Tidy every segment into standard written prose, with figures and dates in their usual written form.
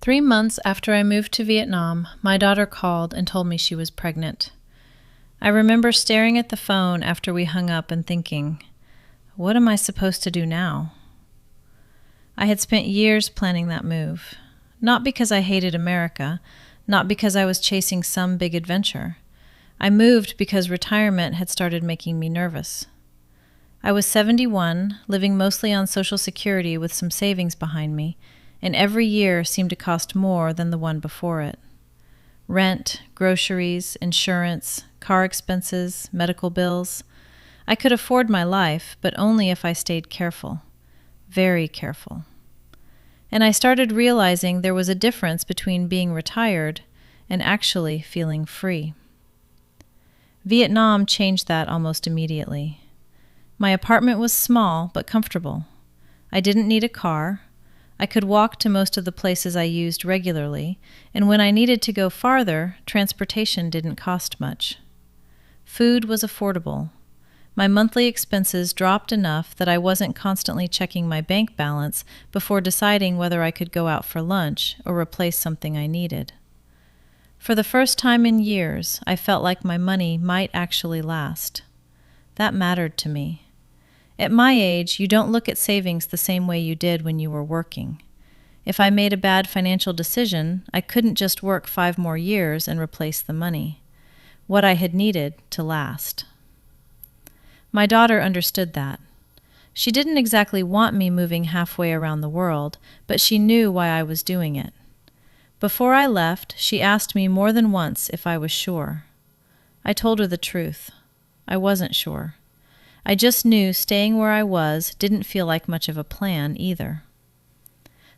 3 months after I moved to Vietnam, my daughter called and told me she was pregnant. I remember staring at the phone after we hung up and thinking, what am I supposed to do now? I had spent years planning that move, not because I hated America, not because I was chasing some big adventure. I moved because retirement had started making me nervous. I was 71, living mostly on Social Security with some savings behind me, and every year seemed to cost more than the one before it. Rent, groceries, insurance, car expenses, medical bills. I could afford my life, but only if I stayed careful. Very careful. And I started realizing there was a difference between being retired and actually feeling free. Vietnam changed that almost immediately. My apartment was small but comfortable. I didn't need a car. I could walk to most of the places I used regularly, and when I needed to go farther, transportation didn't cost much. Food was affordable. My monthly expenses dropped enough that I wasn't constantly checking my bank balance before deciding whether I could go out for lunch or replace something I needed. For the first time in years, I felt like my money might actually last. That mattered to me. At my age, you don't look at savings the same way you did when you were working. If I made a bad financial decision, I couldn't just work 5 more years and replace the money. What I had needed to last. My daughter understood that. She didn't exactly want me moving halfway around the world, but she knew why I was doing it. Before I left, she asked me more than once if I was sure. I told her the truth. I wasn't sure. I just knew staying where I was didn't feel like much of a plan either.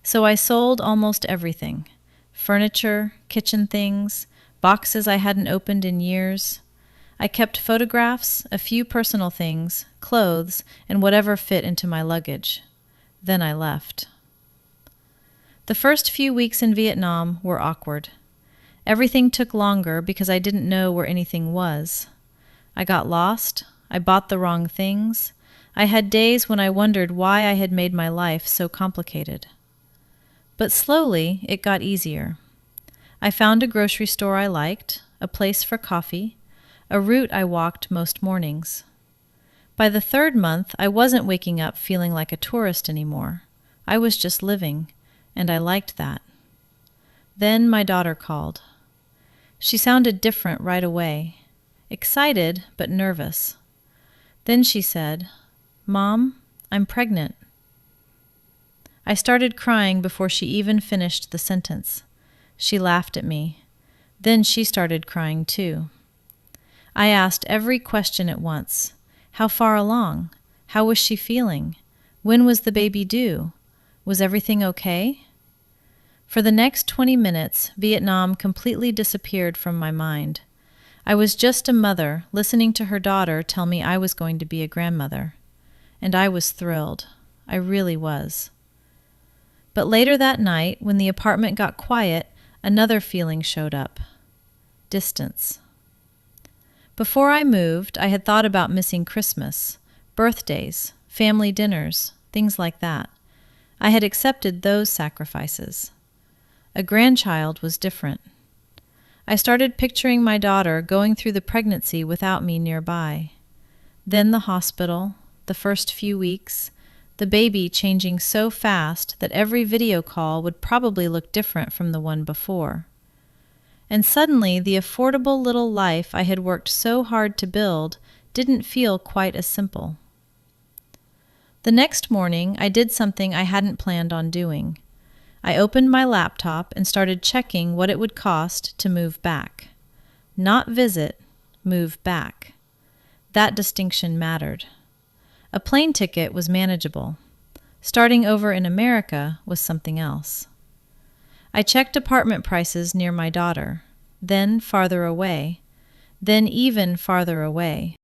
So I sold almost everything. Furniture, kitchen things, boxes I hadn't opened in years. I kept photographs, a few personal things, clothes, and whatever fit into my luggage. Then I left. The first few weeks in Vietnam were awkward. Everything took longer because I didn't know where anything was. I got lost. I bought the wrong things. I had days when I wondered why I had made my life so complicated. But slowly, it got easier. I found a grocery store I liked, a place for coffee, a route I walked most mornings. By the 3rd month, I wasn't waking up feeling like a tourist anymore. I was just living, and I liked that. Then my daughter called. She sounded different right away, excited but nervous. Then she said, "Mom, I'm pregnant." I started crying before she even finished the sentence. She laughed at me. Then she started crying too. I asked every question at once. How far along? How was she feeling? When was the baby due? Was everything okay? For the next 20 minutes, Vietnam completely disappeared from my mind. I was just a mother listening to her daughter tell me I was going to be a grandmother. And I was thrilled. I really was. But later that night, when the apartment got quiet, another feeling showed up. Distance. Before I moved, I had thought about missing Christmas, birthdays, family dinners, things like that. I had accepted those sacrifices. A grandchild was different. I started picturing my daughter going through the pregnancy without me nearby. Then the hospital, the first few weeks, the baby changing so fast that every video call would probably look different from the one before. And suddenly, the affordable little life I had worked so hard to build didn't feel quite as simple. The next morning, I did something I hadn't planned on doing. I opened my laptop and started checking what it would cost to move back. Not visit, move back. That distinction mattered. A plane ticket was manageable. Starting over in America was something else. I checked apartment prices near my daughter, then farther away, then even farther away.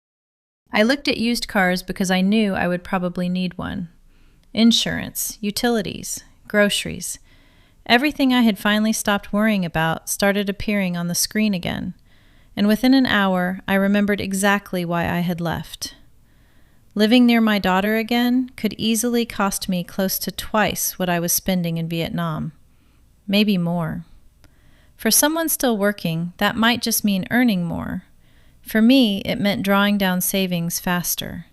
I looked at used cars because I knew I would probably need one. Insurance, utilities, groceries. Everything I had finally stopped worrying about started appearing on the screen again, and within an hour I remembered exactly why I had left. Living near my daughter again could easily cost me close to twice what I was spending in Vietnam. maybe more. For someone still working, that might just mean earning more. For me, it meant drawing down savings faster,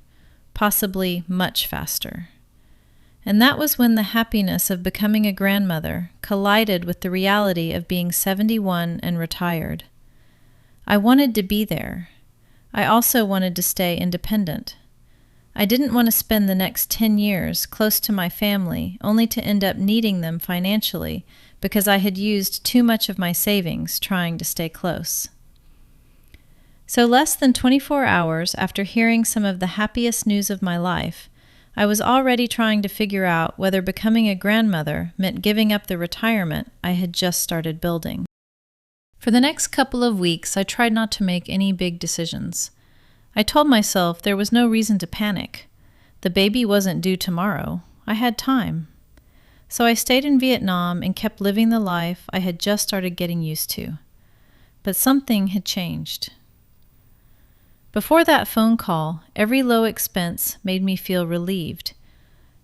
possibly much faster. And that was when the happiness of becoming a grandmother collided with the reality of being 71 and retired. I wanted to be there. I also wanted to stay independent. I didn't want to spend the next 10 years close to my family only to end up needing them financially because I had used too much of my savings trying to stay close. So less than 24 hours after hearing some of the happiest news of my life, I was already trying to figure out whether becoming a grandmother meant giving up the retirement I had just started building. For the next couple of weeks, I tried not to make any big decisions. I told myself there was no reason to panic. The baby wasn't due tomorrow. I had time. So I stayed in Vietnam and kept living the life I had just started getting used to. But something had changed. Before that phone call, every low expense made me feel relieved.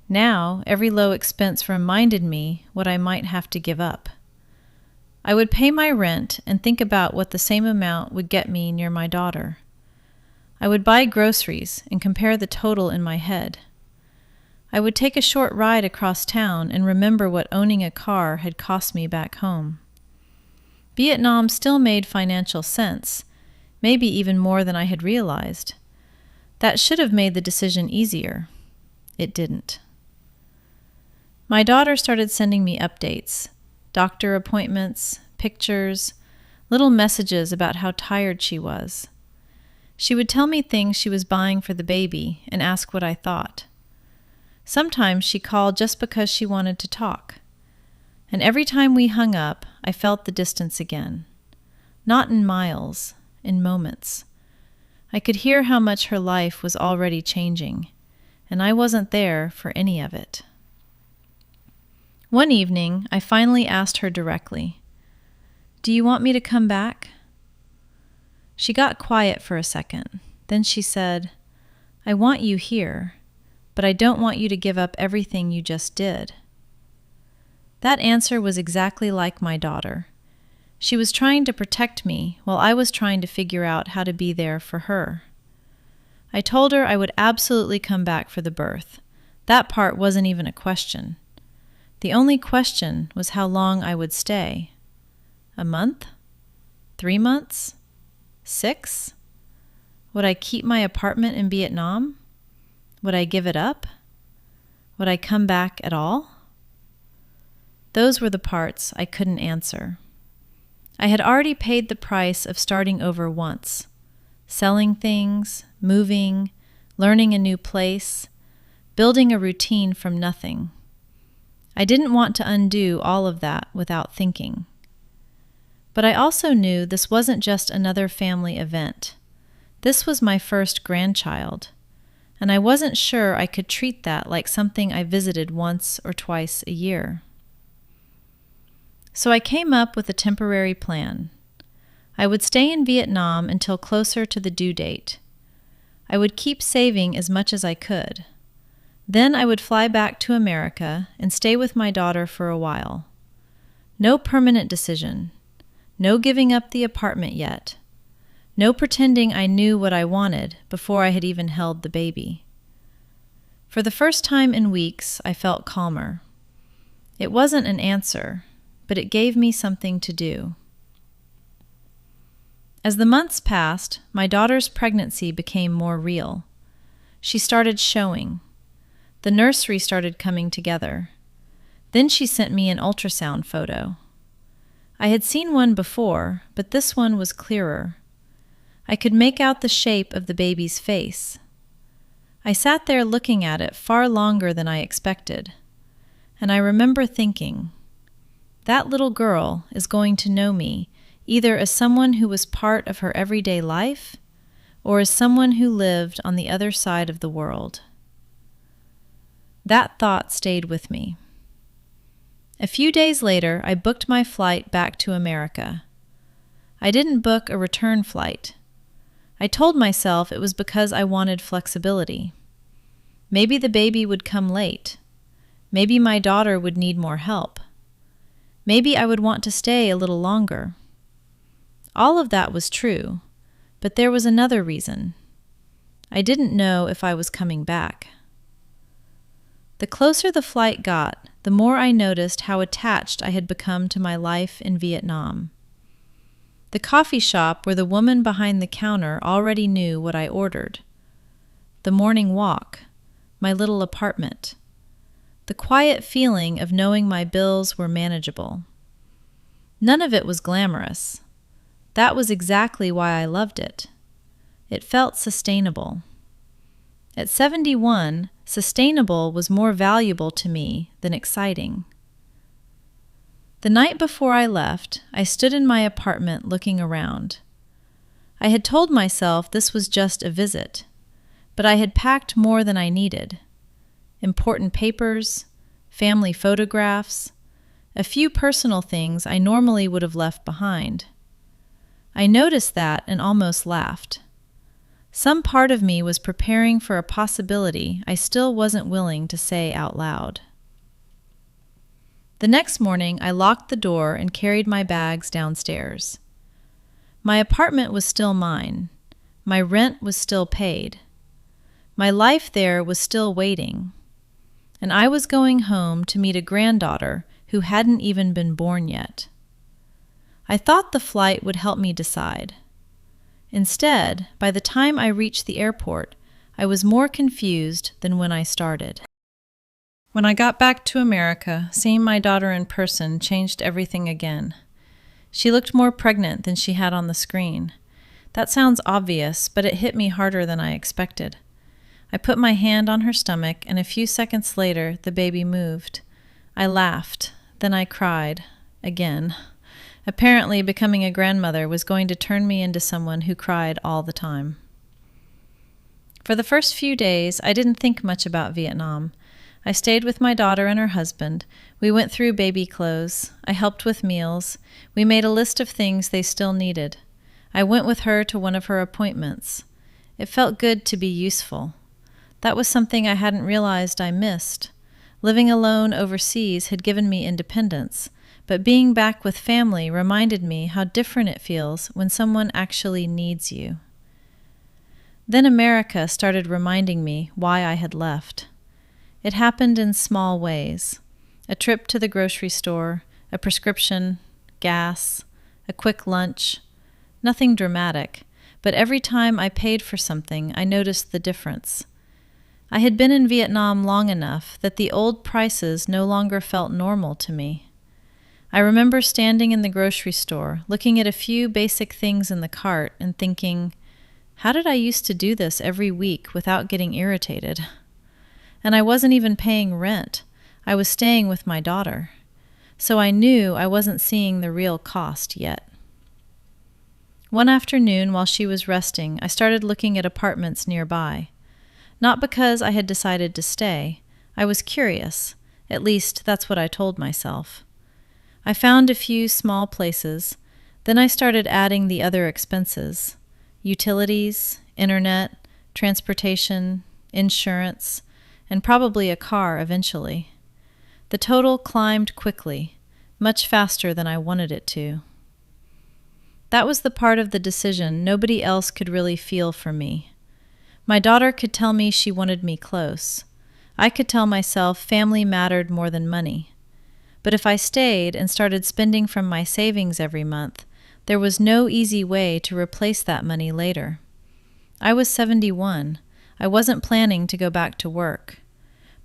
Now, every low expense reminded me what I might have to give up. I would pay my rent and think about what the same amount would get me near my daughter. I would buy groceries and compare the total in my head. I would take a short ride across town and remember what owning a car had cost me back home. Vietnam still made financial sense, maybe even more than I had realized. That should have made the decision easier. It didn't. My daughter started sending me updates, doctor appointments, pictures, little messages about how tired she was. She would tell me things she was buying for the baby and ask what I thought. Sometimes she called just because she wanted to talk. And every time we hung up, I felt the distance again. Not in miles, in moments. I could hear how much her life was already changing, and I wasn't there for any of it. One evening, I finally asked her directly, "Do you want me to come back?" She got quiet for a second. Then she said, "I want you here, but I don't want you to give up everything you just did." That answer was exactly like my daughter. She was trying to protect me while I was trying to figure out how to be there for her. I told her I would absolutely come back for the birth. That part wasn't even a question. The only question was how long I would stay. A month? 3 months? 6? Would I keep my apartment in Vietnam? Would I give it up? Would I come back at all? Those were the parts I couldn't answer. I had already paid the price of starting over once, selling things, moving, learning a new place, building a routine from nothing. I didn't want to undo all of that without thinking. But I also knew this wasn't just another family event. This was my first grandchild, and I wasn't sure I could treat that like something I visited once or twice a year. So I came up with a temporary plan. I would stay in Vietnam until closer to the due date. I would keep saving as much as I could. Then I would fly back to America and stay with my daughter for a while. No permanent decision. No giving up the apartment yet. No pretending I knew what I wanted before I had even held the baby. For the first time in weeks, I felt calmer. It wasn't an answer, but it gave me something to do. As the months passed, my daughter's pregnancy became more real. She started showing. The nursery started coming together. Then she sent me an ultrasound photo. I had seen one before, but this one was clearer. I could make out the shape of the baby's face. I sat there looking at it far longer than I expected, and I remember thinking, that little girl is going to know me either as someone who was part of her everyday life or as someone who lived on the other side of the world. That thought stayed with me. A few days later, I booked my flight back to America. I didn't book a return flight. I told myself it was because I wanted flexibility. Maybe the baby would come late. Maybe my daughter would need more help. Maybe I would want to stay a little longer. All of that was true, but there was another reason. I didn't know if I was coming back. The closer the flight got, the more I noticed how attached I had become to my life in Vietnam. The coffee shop where the woman behind the counter already knew what I ordered. The morning walk, my little apartment. The quiet feeling of knowing my bills were manageable. None of it was glamorous. That was exactly why I loved it. It felt sustainable. At 71, sustainable was more valuable to me than exciting. The night before I left, I stood in my apartment looking around. I had told myself this was just a visit, but I had packed more than I needed. Important papers, family photographs, a few personal things I normally would have left behind. I noticed that and almost laughed. Some part of me was preparing for a possibility I still wasn't willing to say out loud. The next morning, I locked the door and carried my bags downstairs. My apartment was still mine. My rent was still paid. My life there was still waiting. And I was going home to meet a granddaughter who hadn't even been born yet. I thought the flight would help me decide. Instead, by the time I reached the airport, I was more confused than when I started. When I got back to America, seeing my daughter in person changed everything again. She looked more pregnant than she had on the screen. That sounds obvious, but it hit me harder than I expected. I put my hand on her stomach, and a few seconds later, the baby moved. I laughed, then I cried, again. Apparently, becoming a grandmother was going to turn me into someone who cried all the time. For the first few days, I didn't think much about Vietnam. I stayed with my daughter and her husband. We went through baby clothes. I helped with meals. We made a list of things they still needed. I went with her to one of her appointments. It felt good to be useful. That was something I hadn't realized I missed. Living alone overseas had given me independence, but being back with family reminded me how different it feels when someone actually needs you. Then America started reminding me why I had left. It happened in small ways. A trip to the grocery store, a prescription, gas, a quick lunch. Nothing dramatic, but every time I paid for something, I noticed the difference. I had been in Vietnam long enough that the old prices no longer felt normal to me. I remember standing in the grocery store, looking at a few basic things in the cart and thinking, how did I used to do this every week without getting irritated? And I wasn't even paying rent. I was staying with my daughter. So I knew I wasn't seeing the real cost yet. One afternoon, while she was resting, I started looking at apartments nearby. Not because I had decided to stay. I was curious. At least, that's what I told myself. I found a few small places. Then I started adding the other expenses. Utilities, internet, transportation, insurance, and probably a car eventually. The total climbed quickly, much faster than I wanted it to. That was the part of the decision nobody else could really feel for me. My daughter could tell me she wanted me close. I could tell myself family mattered more than money. But if I stayed and started spending from my savings every month, there was no easy way to replace that money later. I was 71. I wasn't planning to go back to work.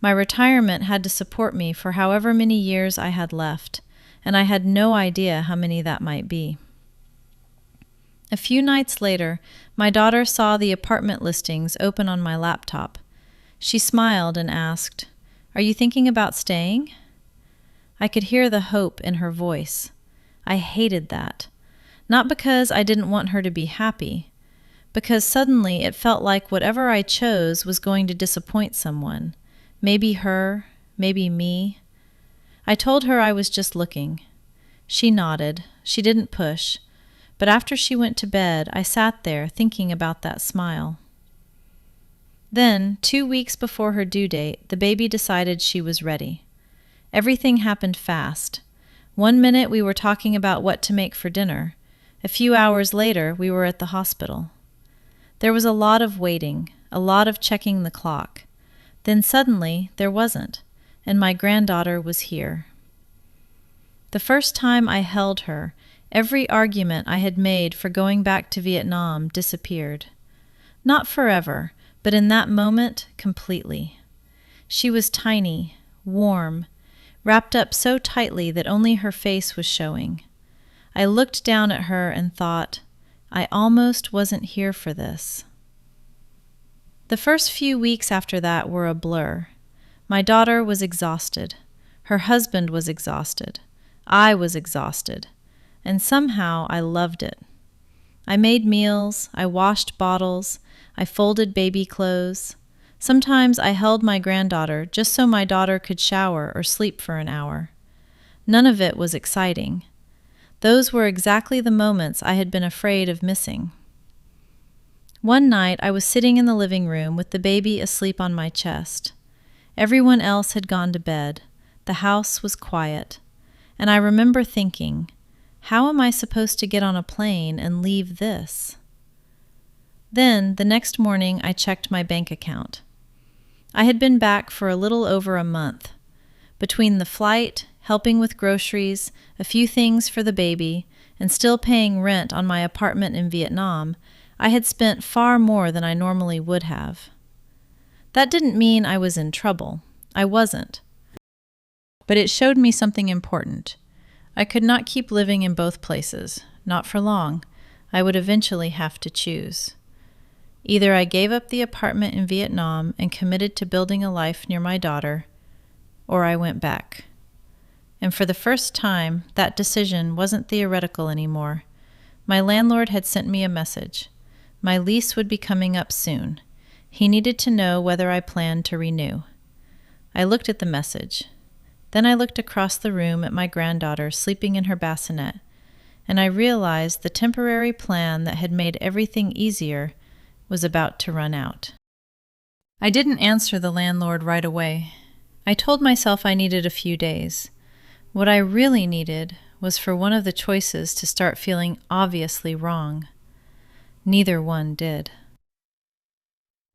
My retirement had to support me for however many years I had left, and I had no idea how many that might be. A few nights later, my daughter saw the apartment listings open on my laptop. She smiled and asked, "Are you thinking about staying?" I could hear the hope in her voice. I hated that. Not because I didn't want her to be happy, because suddenly it felt like whatever I chose was going to disappoint someone. Maybe her, maybe me. I told her I was just looking. She nodded. She didn't push. But after she went to bed, I sat there thinking about that smile. Then, 2 weeks before her due date, the baby decided she was ready. Everything happened fast. One minute we were talking about what to make for dinner. A few hours later, we were at the hospital. There was a lot of waiting, a lot of checking the clock. Then suddenly, there wasn't, and my granddaughter was here. The first time I held her, every argument I had made for going back to Vietnam disappeared. Not forever, but in that moment, completely. She was tiny, warm, wrapped up so tightly that only her face was showing. I looked down at her and thought, I almost wasn't here for this. The first few weeks after that were a blur. My daughter was exhausted. Her husband was exhausted. I was exhausted. And somehow I loved it. I made meals, I washed bottles, I folded baby clothes. Sometimes I held my granddaughter just so my daughter could shower or sleep for an hour. None of it was exciting. Those were exactly the moments I had been afraid of missing. One night I was sitting in the living room with the baby asleep on my chest. Everyone else had gone to bed. The house was quiet. And I remember thinking, how am I supposed to get on a plane and leave this? Then, the next morning, I checked my bank account. I had been back for a little over a month. Between the flight, helping with groceries, a few things for the baby, and still paying rent on my apartment in Vietnam, I had spent far more than I normally would have. That didn't mean I was in trouble. I wasn't. But it showed me something important. I could not keep living in both places, not for long. I would eventually have to choose. Either I gave up the apartment in Vietnam and committed to building a life near my daughter, or I went back. And for the first time, that decision wasn't theoretical anymore. My landlord had sent me a message. My lease would be coming up soon. He needed to know whether I planned to renew. I looked at the message. Then I looked across the room at my granddaughter sleeping in her bassinet, and I realized the temporary plan that had made everything easier was about to run out. I didn't answer the landlord right away. I told myself I needed a few days. What I really needed was for one of the choices to start feeling obviously wrong. Neither one did.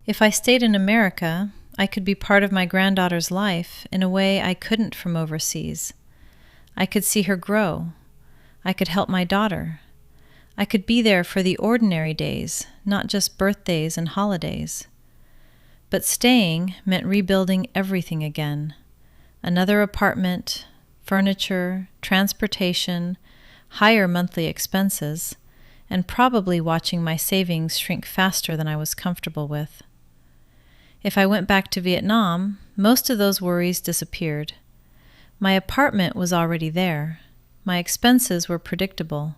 If I stayed in America, I could be part of my granddaughter's life in a way I couldn't from overseas. I could see her grow. I could help my daughter. I could be there for the ordinary days, not just birthdays and holidays. But staying meant rebuilding everything again. Another apartment, furniture, transportation, higher monthly expenses, and probably watching my savings shrink faster than I was comfortable with. If I went back to Vietnam, most of those worries disappeared. My apartment was already there. My expenses were predictable.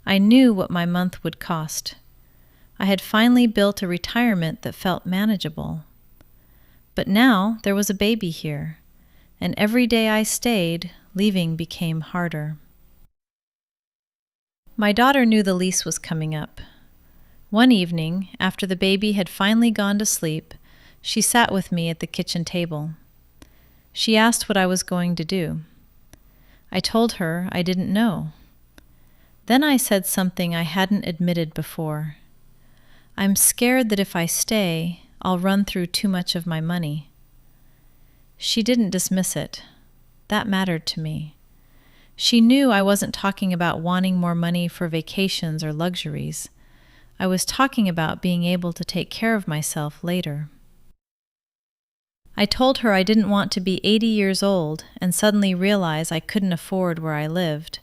I knew what my month would cost. I had finally built a retirement that felt manageable. But now there was a baby here, and every day I stayed, leaving became harder. My daughter knew the lease was coming up. One evening, after the baby had finally gone to sleep, she sat with me at the kitchen table. She asked what I was going to do. I told her I didn't know. Then I said something I hadn't admitted before. I'm scared that if I stay, I'll run through too much of my money. She didn't dismiss it. That mattered to me. She knew I wasn't talking about wanting more money for vacations or luxuries. I was talking about being able to take care of myself later. I told her I didn't want to be 80 years old and suddenly realize I couldn't afford where I lived.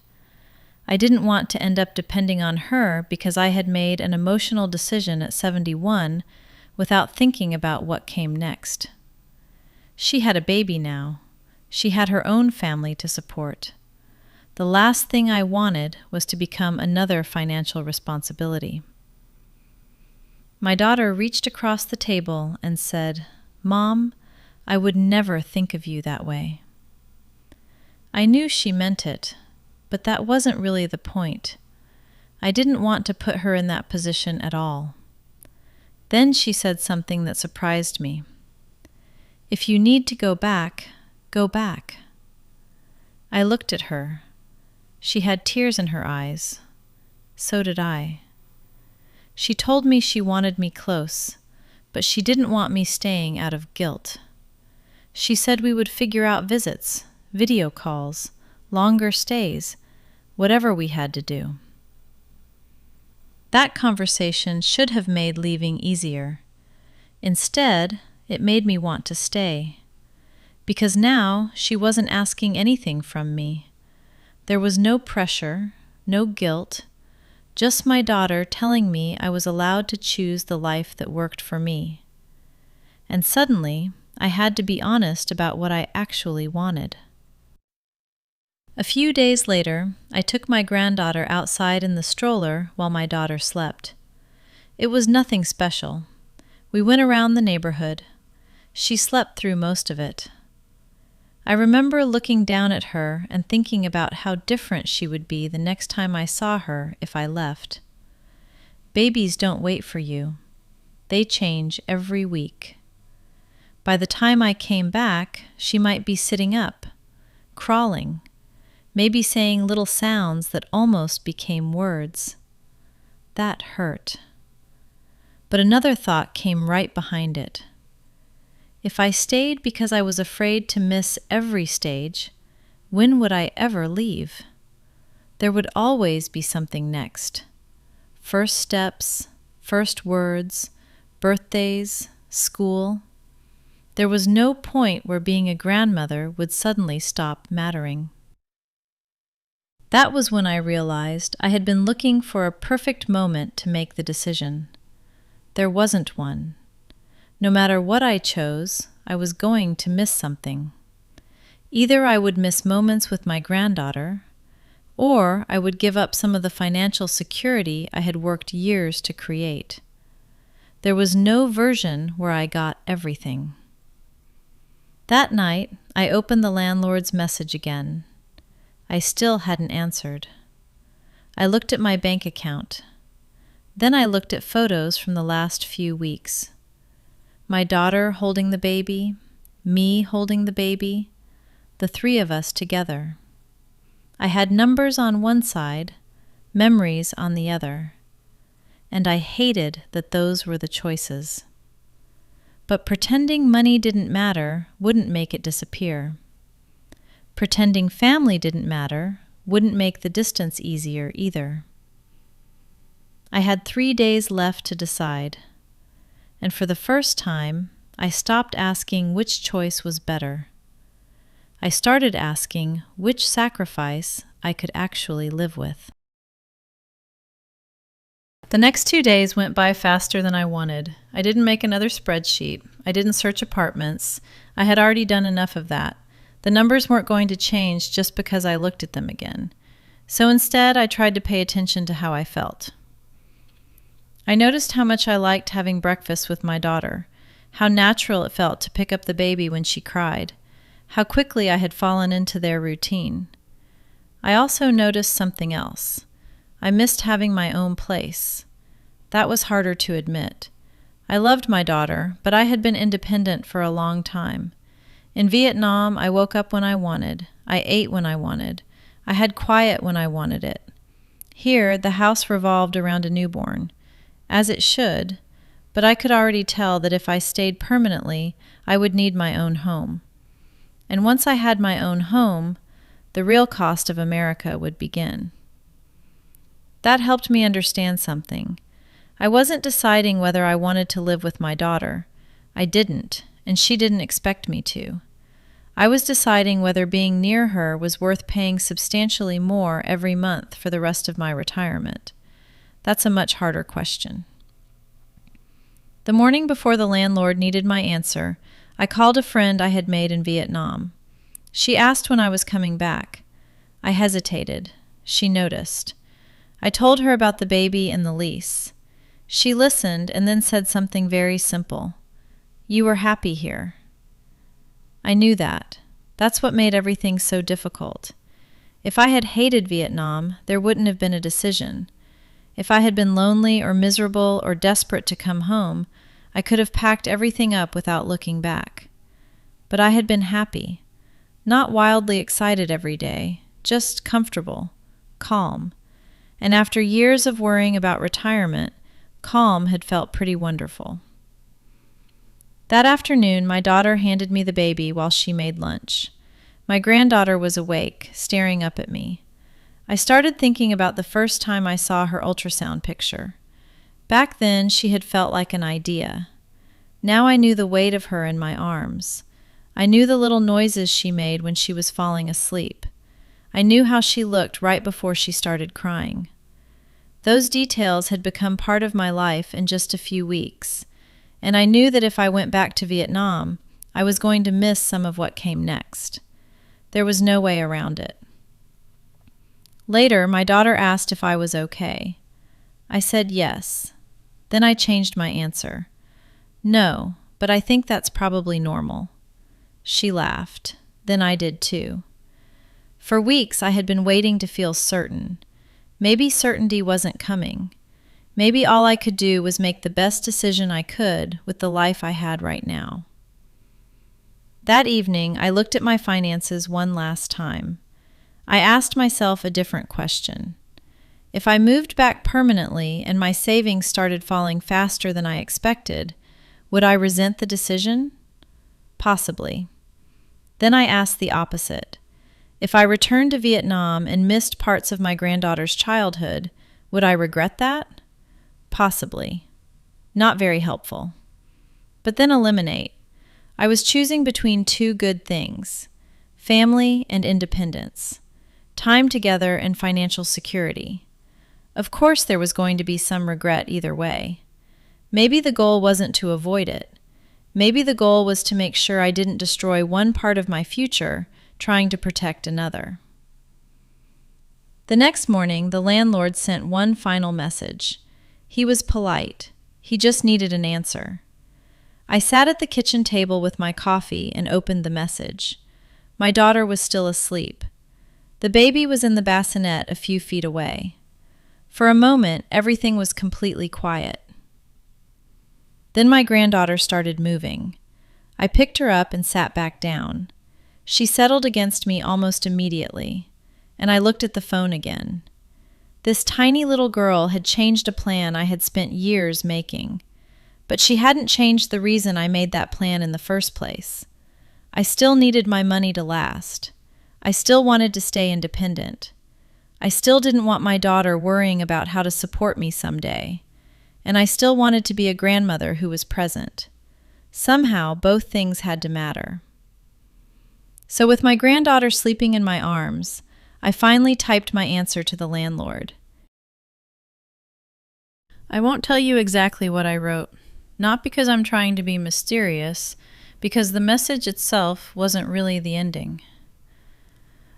I didn't want to end up depending on her because I had made an emotional decision at 71 without thinking about what came next. She had a baby now. She had her own family to support. The last thing I wanted was to become another financial responsibility. My daughter reached across the table and said, "Mom, I would never think of you that way." I knew she meant it, but that wasn't really the point. I didn't want to put her in that position at all. Then she said something that surprised me. "If you need to go back, go back." I looked at her. She had tears in her eyes. So did I. She told me she wanted me close, but she didn't want me staying out of guilt. She said we would figure out visits, video calls, longer stays, whatever we had to do. That conversation should have made leaving easier. Instead, it made me want to stay. Because now she wasn't asking anything from me. There was no pressure, no guilt, just my daughter telling me I was allowed to choose the life that worked for me. And suddenly, I had to be honest about what I actually wanted. A few days later, I took my granddaughter outside in the stroller while my daughter slept. It was nothing special. We went around the neighborhood. She slept through most of it. I remember looking down at her and thinking about how different she would be the next time I saw her if I left. Babies don't wait for you. They change every week. By the time I came back, she might be sitting up, crawling, maybe saying little sounds that almost became words. That hurt. But another thought came right behind it. If I stayed because I was afraid to miss every stage, when would I ever leave? There would always be something next. First steps, first words, birthdays, school. There was no point where being a grandmother would suddenly stop mattering. That was when I realized I had been looking for a perfect moment to make the decision. There wasn't one. No matter what I chose, I was going to miss something. Either I would miss moments with my granddaughter, or I would give up some of the financial security I had worked years to create. There was no version where I got everything. That night, I opened the landlord's message again. I still hadn't answered. I looked at my bank account. Then I looked at photos from the last few weeks. My daughter holding the baby, me holding the baby, the three of us together. I had numbers on one side, memories on the other, and I hated that those were the choices. But pretending money didn't matter wouldn't make it disappear. Pretending family didn't matter wouldn't make the distance easier either. I had 3 days left to decide. And for the first time, I stopped asking which choice was better. I started asking which sacrifice I could actually live with. The next 2 days went by faster than I wanted. I didn't make another spreadsheet. I didn't search apartments. I had already done enough of that. The numbers weren't going to change just because I looked at them again. So instead, I tried to pay attention to how I felt. I noticed how much I liked having breakfast with my daughter, how natural it felt to pick up the baby when she cried, how quickly I had fallen into their routine. I also noticed something else. I missed having my own place. That was harder to admit. I loved my daughter, but I had been independent for a long time. In Vietnam, I woke up when I wanted. I ate when I wanted. I had quiet when I wanted it. Here, the house revolved around a newborn. As it should, but I could already tell that if I stayed permanently, I would need my own home. And once I had my own home, the real cost of America would begin. That helped me understand something. I wasn't deciding whether I wanted to live with my daughter. I didn't, and she didn't expect me to. I was deciding whether being near her was worth paying substantially more every month for the rest of my retirement. That's a much harder question. The morning before the landlord needed my answer, I called a friend I had made in Vietnam. She asked when I was coming back. I hesitated. She noticed. I told her about the baby and the lease. She listened and then said something very simple. "You were happy here." I knew that. That's what made everything so difficult. If I had hated Vietnam, there wouldn't have been a decision. If I had been lonely or miserable or desperate to come home, I could have packed everything up without looking back. But I had been happy, not wildly excited every day, just comfortable, calm. And after years of worrying about retirement, calm had felt pretty wonderful. That afternoon, my daughter handed me the baby while she made lunch. My granddaughter was awake, staring up at me. I started thinking about the first time I saw her ultrasound picture. Back then, she had felt like an idea. Now I knew the weight of her in my arms. I knew the little noises she made when she was falling asleep. I knew how she looked right before she started crying. Those details had become part of my life in just a few weeks, and I knew that if I went back to Vietnam, I was going to miss some of what came next. There was no way around it. Later, my daughter asked if I was okay. I said yes. Then I changed my answer. No, but I think that's probably normal. She laughed. Then I did too. For weeks, I had been waiting to feel certain. Maybe certainty wasn't coming. Maybe all I could do was make the best decision I could with the life I had right now. That evening, I looked at my finances one last time. I asked myself a different question. If I moved back permanently and my savings started falling faster than I expected, would I resent the decision? Possibly. Then I asked the opposite. If I returned to Vietnam and missed parts of my granddaughter's childhood, would I regret that? Possibly. Not very helpful. But then eliminate. I was choosing between two good things: family and independence, time together and financial security. Of course there was going to be some regret either way. Maybe the goal wasn't to avoid it. Maybe the goal was to make sure I didn't destroy one part of my future trying to protect another. The next morning, the landlord sent one final message. He was polite. He just needed an answer. I sat at the kitchen table with my coffee and opened the message. My daughter was still asleep. The baby was in the bassinet a few feet away. For a moment, everything was completely quiet. Then my granddaughter started moving. I picked her up and sat back down. She settled against me almost immediately, and I looked at the phone again. This tiny little girl had changed a plan I had spent years making, but she hadn't changed the reason I made that plan in the first place. I still needed my money to last. I still wanted to stay independent. I still didn't want my daughter worrying about how to support me someday. And I still wanted to be a grandmother who was present. Somehow, both things had to matter. So with my granddaughter sleeping in my arms, I finally typed my answer to the landlord. I won't tell you exactly what I wrote, not because I'm trying to be mysterious, because the message itself wasn't really the ending.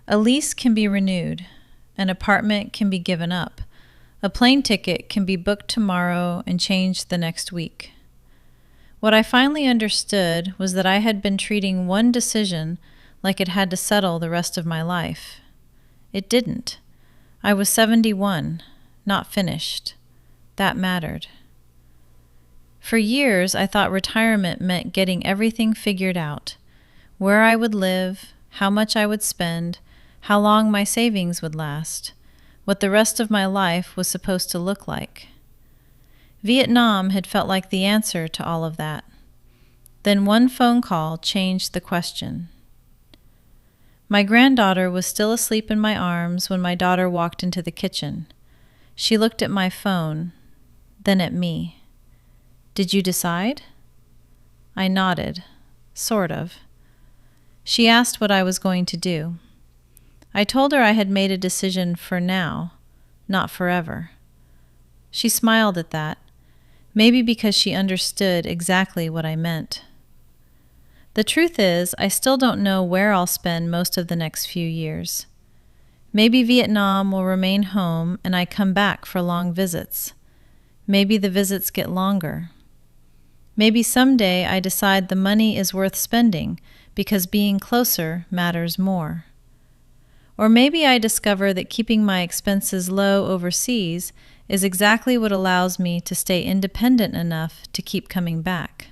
A lease can be renewed. An apartment can be given up. A plane ticket can be booked tomorrow and changed the next week. What I finally understood was that I had been treating one decision like it had to settle the rest of my life. It didn't. I was 71, not finished. That mattered. For years, I thought retirement meant getting everything figured out: where I would live, how much I would spend, how long my savings would last, what the rest of my life was supposed to look like. Vietnam had felt like the answer to all of that. Then one phone call changed the question. My granddaughter was still asleep in my arms when my daughter walked into the kitchen. She looked at my phone, then at me. "Did you decide?" I nodded, sort of. She asked what I was going to do. I told her I had made a decision for now, not forever. She smiled at that, maybe because she understood exactly what I meant. The truth is, I still don't know where I'll spend most of the next few years. Maybe Vietnam will remain home and I come back for long visits. Maybe the visits get longer. Maybe someday I decide the money is worth spending because being closer matters more. Or maybe I discover that keeping my expenses low overseas is exactly what allows me to stay independent enough to keep coming back.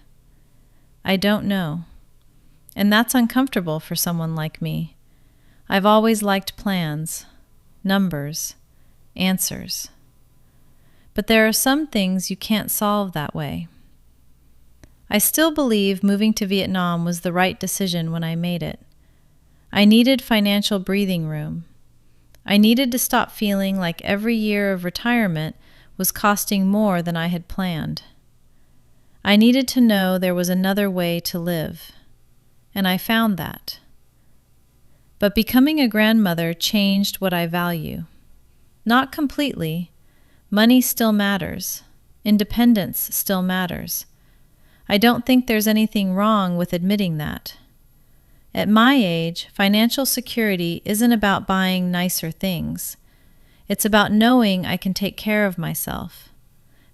I don't know. And that's uncomfortable for someone like me. I've always liked plans, numbers, answers. But there are some things you can't solve that way. I still believe moving to Vietnam was the right decision when I made it. I needed financial breathing room. I needed to stop feeling like every year of retirement was costing more than I had planned. I needed to know there was another way to live, and I found that. But becoming a grandmother changed what I value. Not completely. Money still matters. Independence still matters. I don't think there's anything wrong with admitting that. At my age, financial security isn't about buying nicer things. It's about knowing I can take care of myself,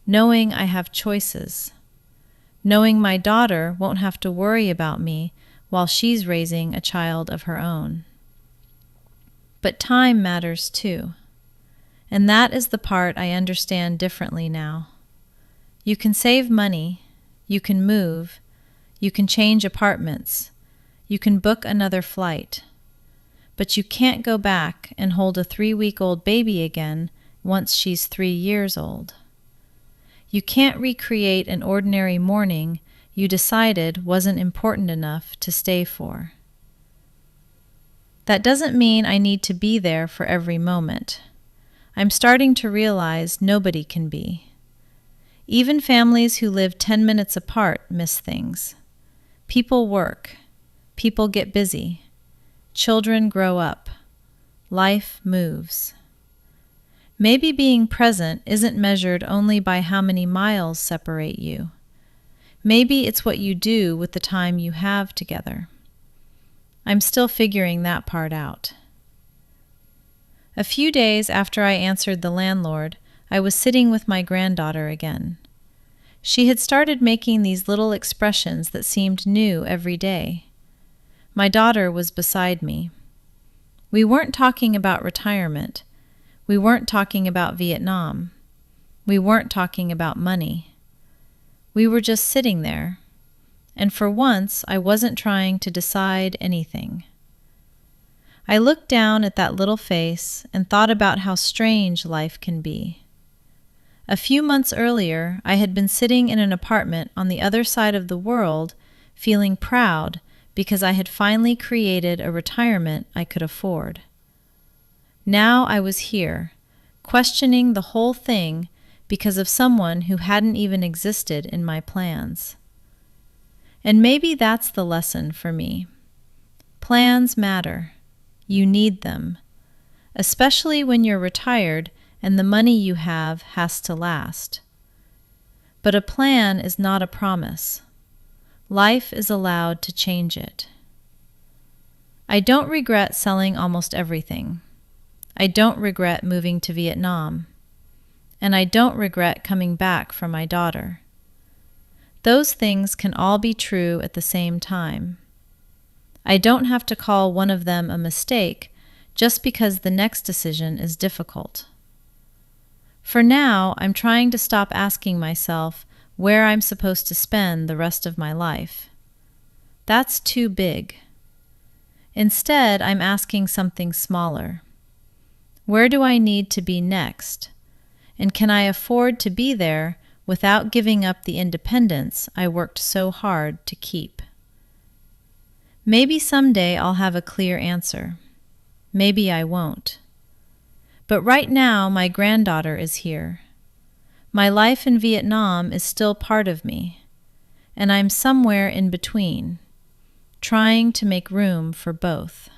knowing I have choices, knowing my daughter won't have to worry about me while she's raising a child of her own. But time matters too, and that is the part I understand differently now. You can save money, you can move, you can change apartments, you can book another flight, but you can't go back and hold a 3-week-old baby again once she's 3 years old. You can't recreate an ordinary morning you decided wasn't important enough to stay for. That doesn't mean I need to be there for every moment. I'm starting to realize nobody can be. Even families who live 10 minutes apart miss things. People work. People get busy. Children grow up. Life moves. Maybe being present isn't measured only by how many miles separate you. Maybe it's what you do with the time you have together. I'm still figuring that part out. A few days after I answered the landlord, I was sitting with my granddaughter again. She had started making these little expressions that seemed new every day. My daughter was beside me. We weren't talking about retirement. We weren't talking about Vietnam. We weren't talking about money. We were just sitting there, and for once I wasn't trying to decide anything. I looked down at that little face and thought about how strange life can be. A few months earlier, I had been sitting in an apartment on the other side of the world, feeling proud because I had finally created a retirement I could afford. Now I was here, questioning the whole thing because of someone who hadn't even existed in my plans. And maybe that's the lesson for me. Plans matter. You need them, especially when you're retired and the money you have has to last. But a plan is not a promise. Life is allowed to change it. I don't regret selling almost everything. I don't regret moving to Vietnam. And I don't regret coming back for my daughter. Those things can all be true at the same time. I don't have to call one of them a mistake just because the next decision is difficult. For now, I'm trying to stop asking myself where I'm supposed to spend the rest of my life. That's too big. Instead, I'm asking something smaller. Where do I need to be next? And can I afford to be there without giving up the independence I worked so hard to keep? Maybe someday I'll have a clear answer. Maybe I won't. But right now, my granddaughter is here. My life in Vietnam is still part of me, and I'm somewhere in between, trying to make room for both.